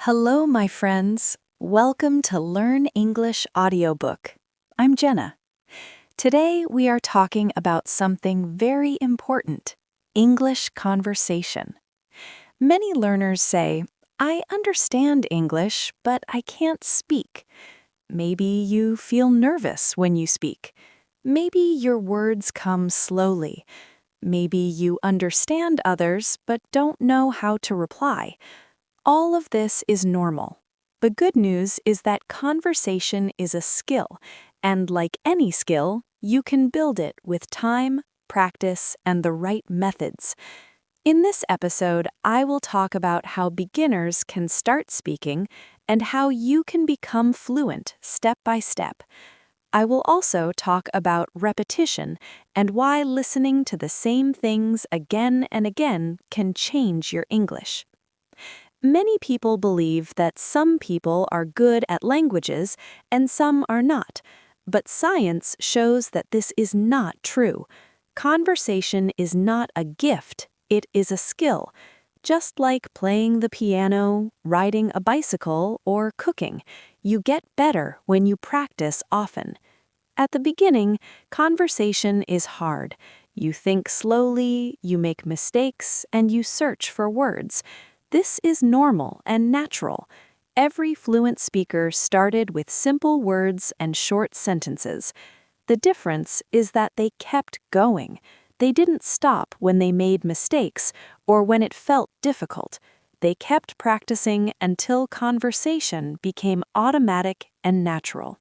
Hello, my friends. Welcome to Learn English Audiobook. I'm Jenna. Today we are talking about something very important, English conversation. Many learners say, I understand English, but I can't speak. Maybe you feel nervous when you speak. Maybe your words come slowly. Maybe you understand others, but don't know how to reply. All of this is normal. The good news is that conversation is a skill, and like any skill, you can build it with time, practice, and the right methods. In this episode, I will talk about how beginners can start speaking and how you can become fluent step by step. I will also talk about repetition and why listening to the same things again and again can change your English. Many people believe that some people are good at languages and some are not, but science shows that this is not true. Conversation is not a gift, it is a skill. Just like playing the piano, riding a bicycle, or cooking, you get better when you practice often. At the beginning, conversation is hard. You think slowly, you make mistakes, and you search for words. This is normal and natural. Every fluent speaker started with simple words and short sentences. The difference is that they kept going. They didn't stop when they made mistakes or when it felt difficult. They kept practicing until conversation became automatic and natural.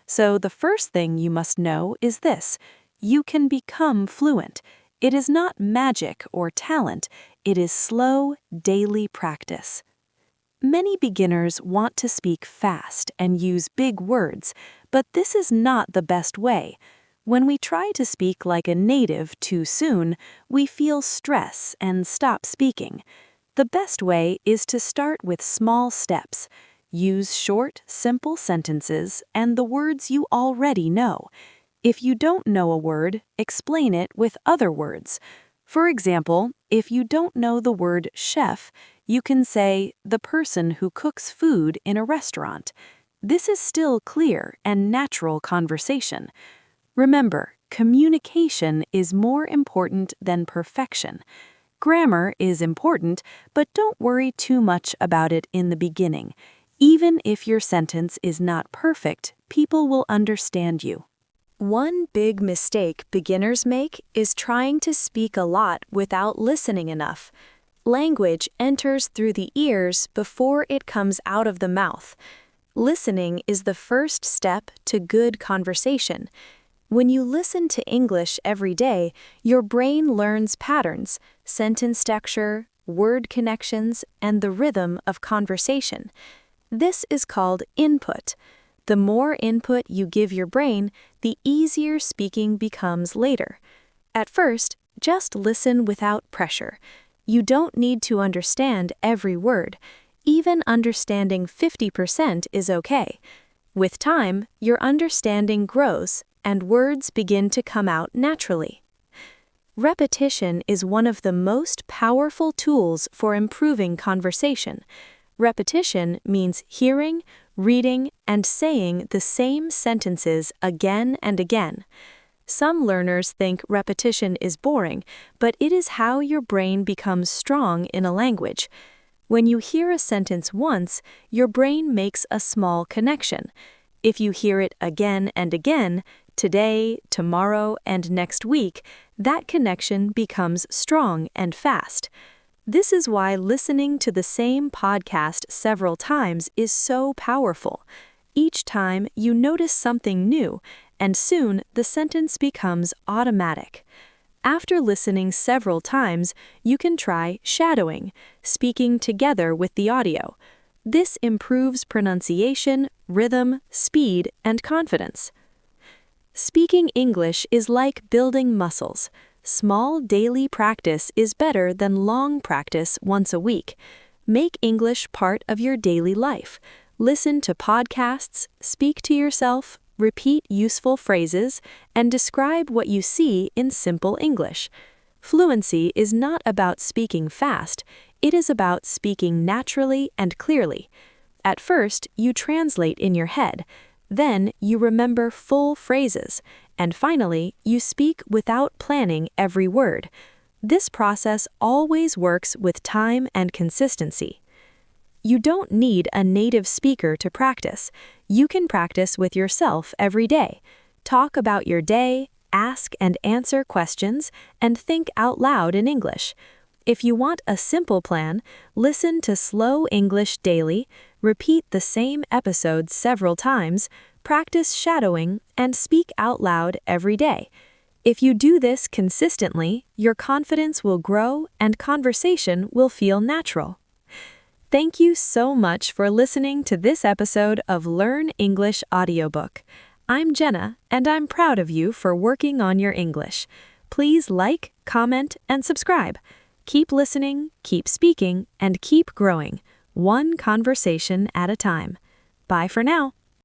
So the first thing you must know is this: you can become fluent. It is not magic or talent. It is slow, daily practice. Many beginners want to speak fast and use big words, but this is not the best way. When we try to speak like a native too soon, we feel stress and stop speaking. The best way is to start with small steps. Use short, simple sentences and the words you already know. If you don't know a word, explain it with other words. For example, if you don't know the word chef, you can say the person who cooks food in a restaurant. This is still clear and natural conversation. Remember, communication is more important than perfection. Grammar is important, but don't worry too much about it in the beginning. Even if your sentence is not perfect, people will understand you. One big mistake beginners make is trying to speak a lot without listening enough. Language enters through the ears before it comes out of the mouth. Listening is the first step to good conversation. When you listen to English every day, your brain learns patterns, sentence structure, word connections, and the rhythm of conversation. This is called input. The more input you give your brain, the easier speaking becomes later. At first, just listen without pressure. You don't need to understand every word. Even understanding 50% is okay. With time, your understanding grows and words begin to come out naturally. Repetition is one of the most powerful tools for improving conversation. Repetition means hearing, reading, and saying the same sentences again and again. Some learners think repetition is boring, but it is how your brain becomes strong in a language. When you hear a sentence once, your brain makes a small connection. If you hear it again and again, today, tomorrow, and next week, that connection becomes strong and fast. This is why listening to the same podcast several times is so powerful. Each time you notice something new, and soon the sentence becomes automatic. After listening several times, you can try shadowing, speaking together with the audio. This improves pronunciation, rhythm, speed, and confidence. Speaking English is like building muscles. Small daily practice is better than long practice once a week. Make English part of your daily life. Listen to podcasts, speak to yourself, repeat useful phrases, and describe what you see in simple English. Fluency is not about speaking fast, It is about speaking naturally and clearly. At first, you translate in your head, then you remember full phrases, and finally, you speak without planning every word. This process always works with time and consistency. You don't need a native speaker to practice. You can practice with yourself every day. Talk about your day, ask and answer questions, and think out loud in English. If you want a simple plan, listen to Slow English daily, repeat the same episodes several times, practice shadowing, and speak out loud every day. If you do this consistently, your confidence will grow and conversation will feel natural. Thank you so much for listening to this episode of Learn English Audiobook. I'm Jenna, and I'm proud of you for working on your English. Please like, comment, and subscribe. Keep listening, keep speaking, and keep growing, one conversation at a time. Bye for now.